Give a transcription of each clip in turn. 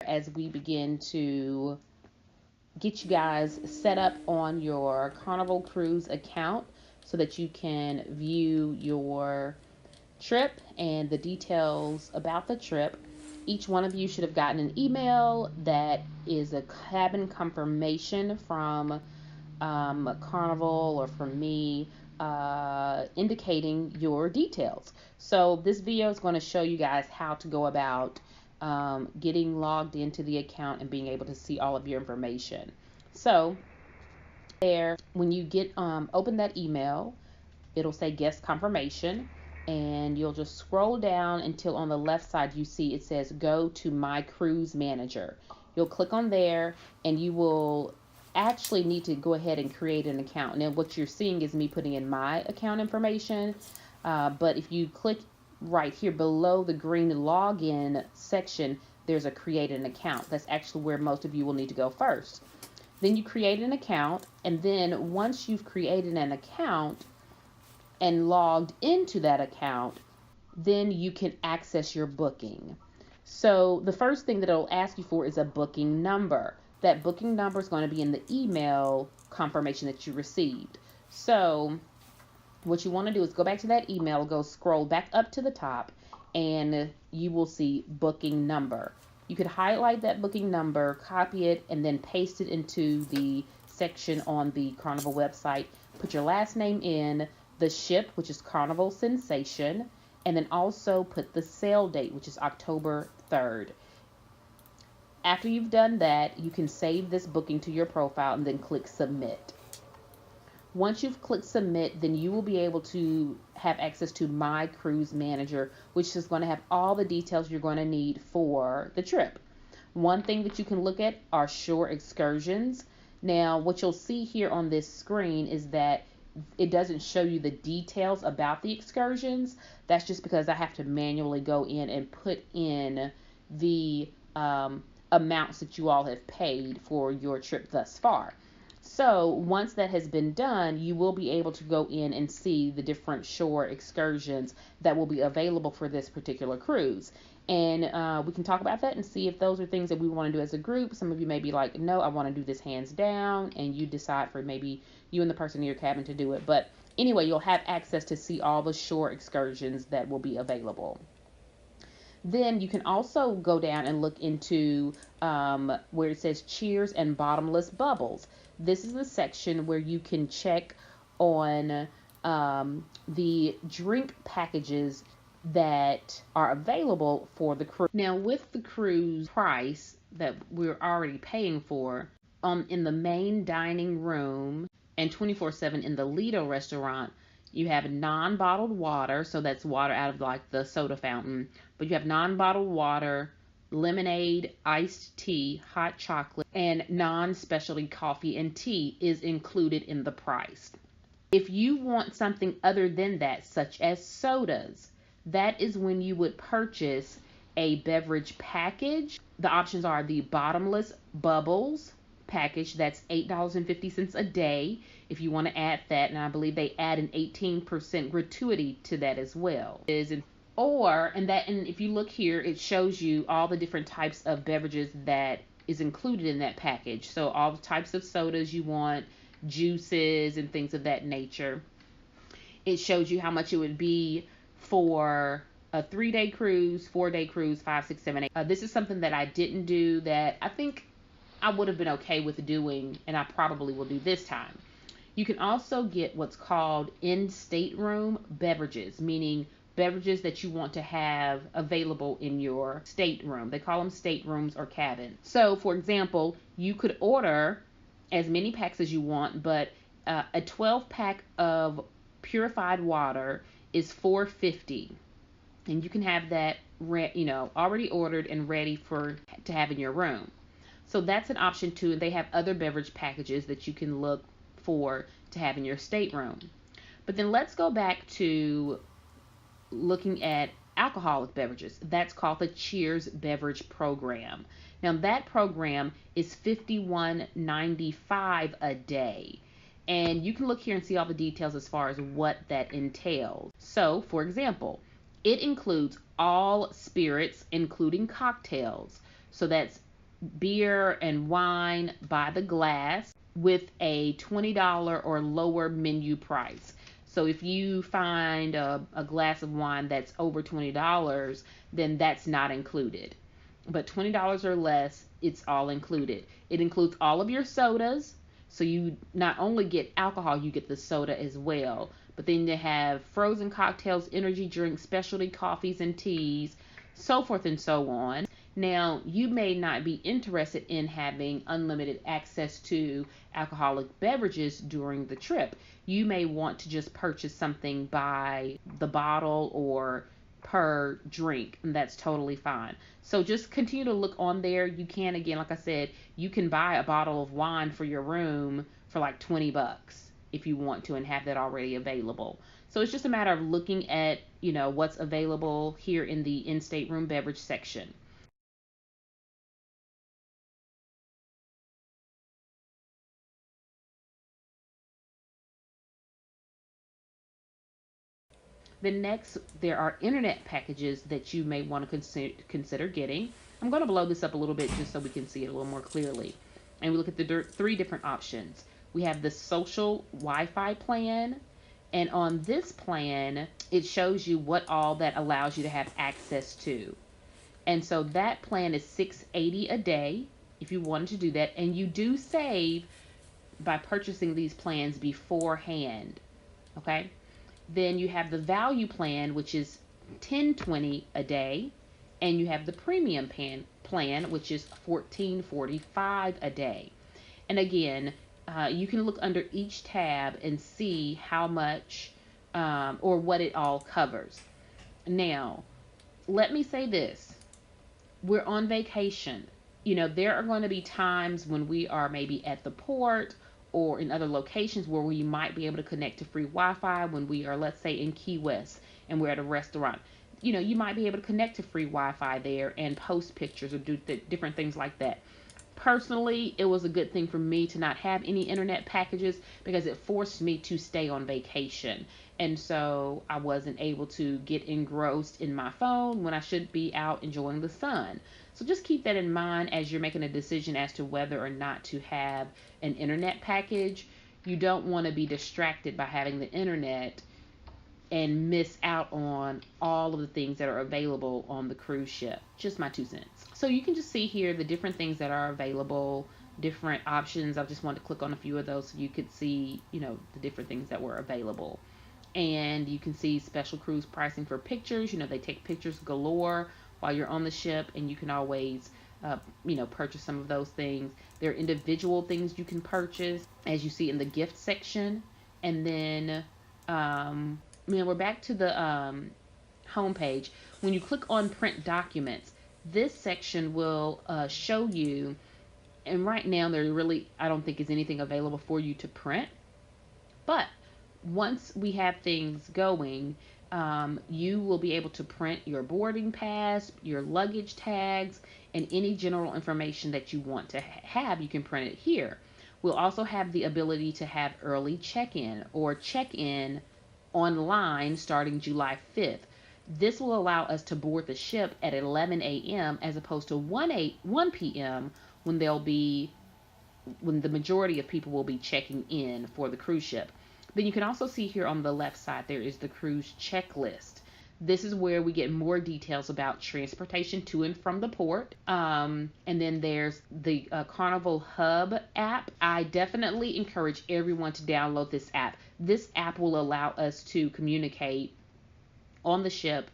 as we begin to get you guys set up on your Carnival Cruise account so that you can view your trip and the details about the trip. Each one of you should have gotten an email that is a cabin confirmation from Carnival or from me, indicating your details. So this video is going to show you guys how to go about getting logged into the account and being able to see all of your information. So there, when you get open that email, it'll say guest confirmation, and you'll just scroll down until on the left side you see it says go to my cruise manager. You'll click on there and you will actually need to go ahead and create an account. Now what you're seeing is me putting in my account information, but if you click right here below the green login section, there's a create an account. That's actually where most of you will need to go first. Then you create an account, and then once you've created an account and logged into that account, then you can access your booking. So the first thing that it'll ask you for is a booking number. That booking number is going to be in the email confirmation that you received. So what you want to do is go back to that email, go scroll back up to the top, and you will see booking number. You could highlight that booking number, copy it, and then paste it into the section on the Carnival website. Put your last name in, the ship, which is Carnival Sensation, and then also put the sail date, which is October 3rd. After you've done that, you can save this booking to your profile and then click submit. Once you've clicked submit, then you will be able to have access to My Cruise Manager, which is going to have all the details you're going to need for the trip. One thing that you can look at are shore excursions. Now, what you'll see here on this screen is that it doesn't show you the details about the excursions. That's just because I have to manually go in and put in the amounts that you all have paid for your trip thus far. So once that has been done, you will be able to go in and see the different shore excursions that will be available for this particular cruise. And we can talk about that and see if those are things that we want to do as a group. Some of you may be like, no, I want to do this hands down, and you decide for maybe you and the person in your cabin to do it. But anyway, you'll have access to see all the shore excursions that will be available. Then you can also go down and look into where it says cheers and bottomless bubbles. This is the section where you can check on the drink packages that are available for the cruise. Now, with the cruise price that we're already paying for, in the main dining room and 24/7 in the Lido restaurant, you have non-bottled water, so that's water out of like the soda fountain, but you have non-bottled water, lemonade, iced tea, hot chocolate, and non-specialty coffee and tea is included in the price. If you want something other than that, such as sodas, that is when you would purchase a beverage package. The options are the bottomless bubbles package, that's $8.50 a day if you want to add that, and I believe they add an 18% gratuity to that as well. And if you look here, it shows you all the different types of beverages that is included in that package. So all the types of sodas you want, juices and things of that nature. It shows you how much it would be for a 3-day cruise, 4-day cruise, 5, 6, 7, 8. This is something that I didn't do that I think I would have been okay with doing, and I probably will do this time. You can also get what's called in-stateroom beverages, meaning beverages that you want to have available in your stateroom. They call them staterooms or cabins. So, for example, you could order as many packs as you want, but a 12-pack of purified water is $4.50, and you can have that already ordered and ready to have in your room. So that's an option too, and they have other beverage packages that you can look for to have in your stateroom. But then let's go back to looking at alcoholic beverages. That's called the Cheers Beverage Program. Now that program is $51.95 a day. And you can look here and see all the details as far as what that entails. So, for example, it includes all spirits, including cocktails. So that's beer and wine by the glass with a $20 or lower menu price. So if you find a glass of wine that's over $20, then that's not included. But $20 or less, it's all included. It includes all of your sodas. So you not only get alcohol, you get the soda as well. But then they have frozen cocktails, energy drinks, specialty coffees and teas, so forth and so on. Now, you may not be interested in having unlimited access to alcoholic beverages during the trip. You may want to just purchase something by the bottle or per drink, and that's totally fine. So just continue to look on there. You can, again, like I said, you can buy a bottle of wine for your room for like $20 if you want to and have that already available. So it's just a matter of looking at, what's available here in the in-state room beverage section. Then next, there are internet packages that you may want to consider getting. I'm going to blow this up a little bit just so we can see it a little more clearly. And we look at the three different options. We have the social Wi-Fi plan. And on this plan, it shows you what all that allows you to have access to. And so that plan is $6.80 a day if you wanted to do that. And you do save by purchasing these plans beforehand. Okay? Then you have the value plan, which is $10.20 a day, and you have the premium plan, which is $14.45 a day. And again, you can look under each tab and see how much or what it all covers. Now, let me say this. We're on vacation. There are going to be times when we are maybe at the port or in other locations where we might be able to connect to free Wi-Fi when we are, let's say, in Key West and we're at a restaurant. You might be able to connect to free Wi-Fi there and post pictures or do different things like that. Personally, it was a good thing for me to not have any internet packages because it forced me to stay on vacation. And so I wasn't able to get engrossed in my phone when I should be out enjoying the sun. So just keep that in mind as you're making a decision as to whether or not to have an internet package. You don't want to be distracted by having the internet and miss out on all of the things that are available on the cruise ship. Just my 2 cents. So you can just see here the different things that are available, different options. I just wanted to click on a few of those so you could see, the different things that were available. And you can see special cruise pricing for pictures. They take pictures galore while you're on the ship, and you can always purchase some of those things. There are individual things you can purchase, as you see in the gift section. And then we're back to the homepage. When you click on print documents, this section will show you, and right now there really, I don't think is anything available for you to print, but once we have things going, you will be able to print your boarding pass, your luggage tags, and any general information that you want to have. You can print it here. We'll also have the ability to have early check-in or check-in online starting July 5th. This will allow us to board the ship at 11 a.m. as opposed to 1 p.m. when the majority of people will be checking in for the cruise ship. Then you can also see here on the left side there is the cruise checklist. This is where we get more details about transportation to and from the port. And then there's the Carnival Hub app. I definitely encourage everyone to download this app. This app will allow us to communicate on the ship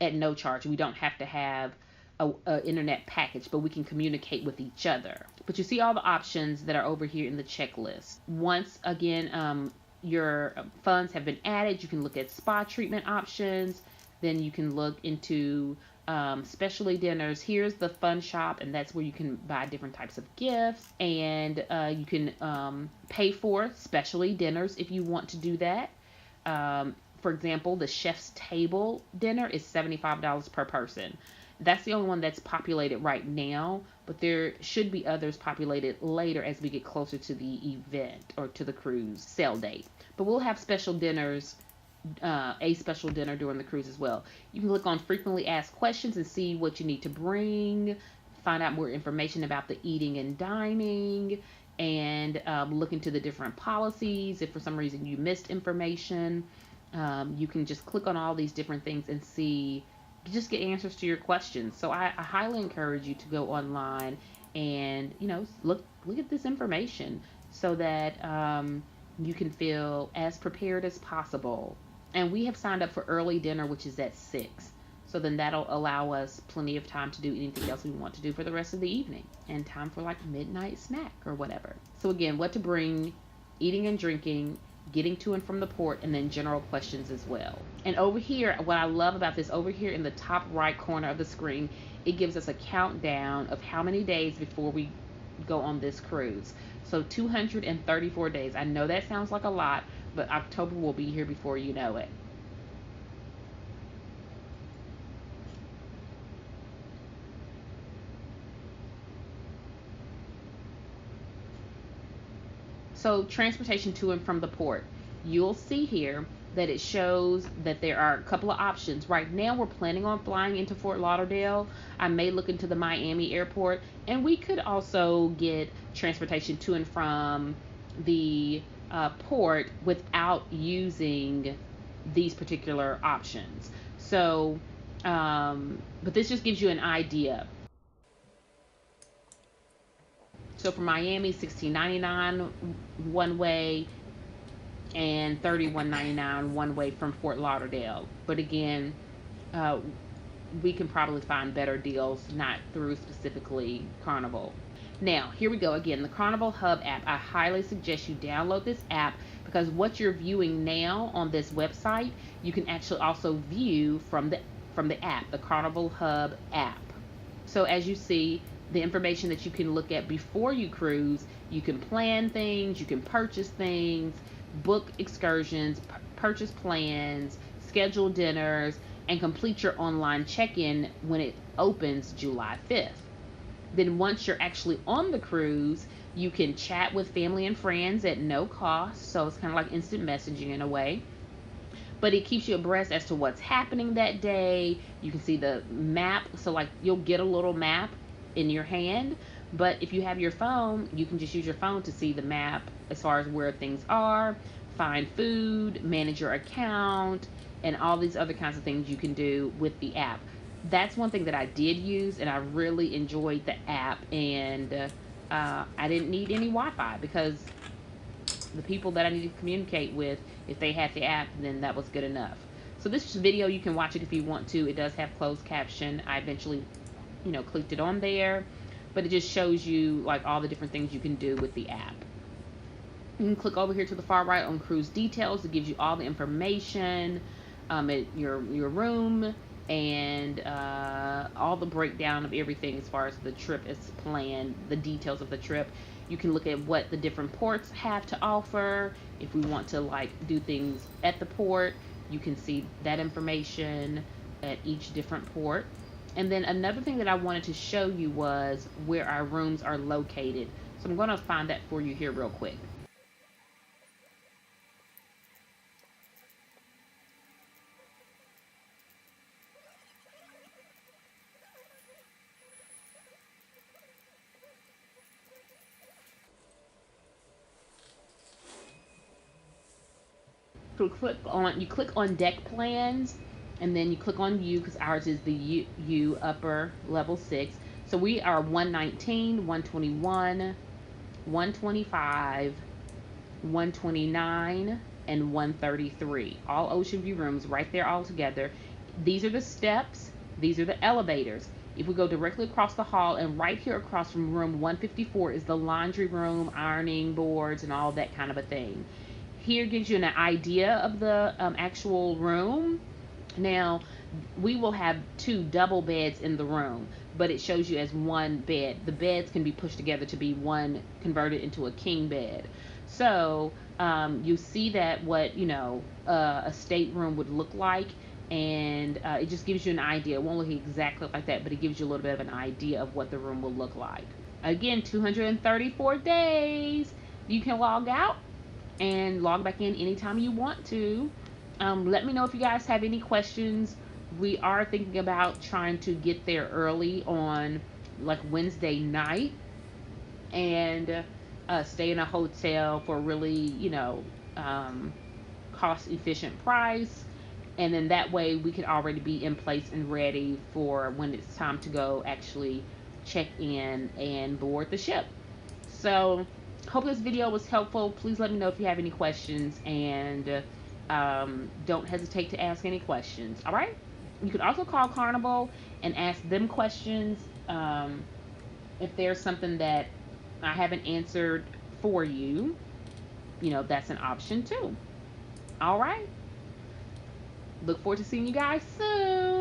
at no charge. We don't have to have a internet package, but we can communicate with each other. But you see all the options that are over here in the checklist. Once again, your funds have been added, you can look at spa treatment options. Then you can look into specialty dinners. Here's the fun shop, and that's where you can buy different types of gifts, and you can pay for specialty dinners if you want to do that. For example, the chef's table dinner is $75 per person. That's the only one that's populated right now, but there should be others populated later as we get closer to the event or to the cruise sale date. But we'll have special dinners, a special dinner during the cruise as well. You can click on frequently asked questions and see what you need to bring, find out more information about the eating and dining, and look into the different policies. If for some reason you missed information, you can just click on all these different things and see, just get answers to your questions. So I highly encourage you to go online and look at this information so that you can feel as prepared as possible. And we have signed up for early dinner, which is at 6. So then that'll allow us plenty of time to do anything else we want to do for the rest of the evening, and time for like midnight snack or whatever. So again, what to bring, eating and drinking, getting to and from the port, and then general questions as well. And over here, what I love about this, over here in the top right corner of the screen, it gives us a countdown of how many days before we go on this cruise. So 234 days. I know that sounds like a lot, but October will be here before you know it. So transportation to and from the port. You'll see here that it shows that there are a couple of options. Right now we're planning on flying into Fort Lauderdale. I may look into the Miami airport, and we could also get transportation to and from the port without using these particular options. So, but this just gives you an idea. So for Miami, $16.99 one way and $31.99 one way from Fort Lauderdale. But again, we can probably find better deals, not through specifically Carnival. Now, here we go again, the Carnival Hub app. I highly suggest you download this app, because what you're viewing now on this website, you can actually also view from the app, the Carnival Hub app. So as you see, the information that you can look at before you cruise, you can plan things, you can purchase things, book excursions, purchase plans, schedule dinners, and complete your online check-in when it opens July 5th. Then once you're actually on the cruise, you can chat with family and friends at no cost. So it's kind of like instant messaging in a way. But it keeps you abreast as to what's happening that day. You can see the map. So like you'll get a little map in your hand, but if you have your phone, you can just use your phone to see the map as far as where things are, find food, manage your account, and all these other kinds of things you can do with the app. That's one thing that I did use, and I really enjoyed the app. And I didn't need any Wi-Fi, because the people that I needed to communicate with, if they had the app, then that was good enough. So this video, you can watch it if you want to. It does have closed caption. I eventually clicked it on there, but it just shows you like all the different things you can do with the app. You can click over here to the far right on cruise details. It gives you all the information, at your room, and all the breakdown of everything as far as the trip is planned, the details of the trip. You can look at what the different ports have to offer. If we want to like do things at the port, you can see that information at each different port. And then another thing that I wanted to show you was where our rooms are located. So I'm going to find that for you here real quick. So you click on deck plans, and then you click on U, because ours is the U upper level 6. So we are 119, 121, 125, 129, and 133. All ocean view rooms right there all together. These are the steps. These are the elevators. If we go directly across the hall, and right here across from room 154 is the laundry room, ironing boards, and all that kind of a thing. Here gives you an idea of the actual room. Now, we will have 2 double beds in the room, but it shows you as one bed. The beds can be pushed together to be one converted into a king bed. So you see that what a stateroom would look like, and it just gives you an idea. It won't look exactly like that, but it gives you a little bit of an idea of what the room will look like. Again, 234 days. You can log out and log back in anytime you want to. Let me know if you guys have any questions. We are thinking about trying to get there early on like Wednesday night, and stay in a hotel for really, cost efficient price. And then that way we can already be in place and ready for when it's time to go actually check in and board the ship. So, hope this video was helpful. Please let me know if you have any questions, and don't hesitate to ask any questions. All right? You can also call Carnival and ask them questions. If there's something that I haven't answered for you, that's an option too. All right? Look forward to seeing you guys soon.